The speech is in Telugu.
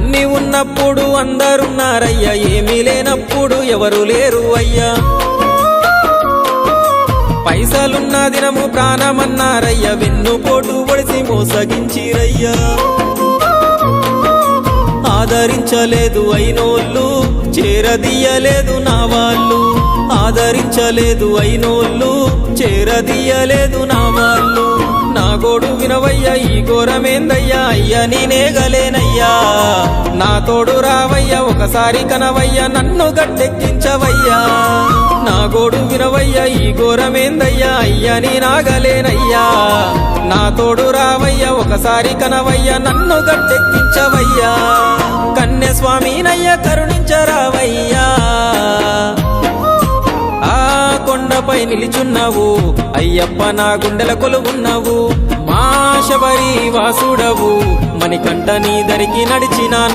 అన్ని ఉన్నప్పుడు అందరున్నారయ్యా, ఏమీ లేనప్పుడు ఎవరు లేరు అయ్యా. పైసలున్న దినము ప్రాణమన్నారయ్యా, వెన్నుపోటు పొడిసి మోసగించిరయ్యా. ఆదరించలేదు అయినోళ్ళు, చేరదీయలేదు నా వాళ్ళు. ఆదరించలేదు అయినోళ్ళు, చేరదీయలేదు నా వాళ్ళు. నా గోడు వినవయ్యా, ఈ ఘోరమేందయ్యా, అయ్యా నేనేగలేనయ్యా. నా తోడు రావయ్యా, ఒకసారి కనవయ్యా, నన్ను గట్టెక్కించవయ్యా. నా గోడు వినవయ్యా, ఈ ఘోరమేందయ్యా, అయ్యా నేనాగలేనయ్యా. నా తోడు రావయ్యా, ఒకసారి కనవయ్యా, నన్ను గట్టెక్కించవయ్యా. కన్య స్వామినయ్యా, కరుణించరావయ్యా. ఆ కొండపై నిలిచున్నావు అయ్యప్ప, నా గుండెల కొలువున్నావు. మా శబరి వాసుడవు, మణికంఠ నీ దరికి నడిచినా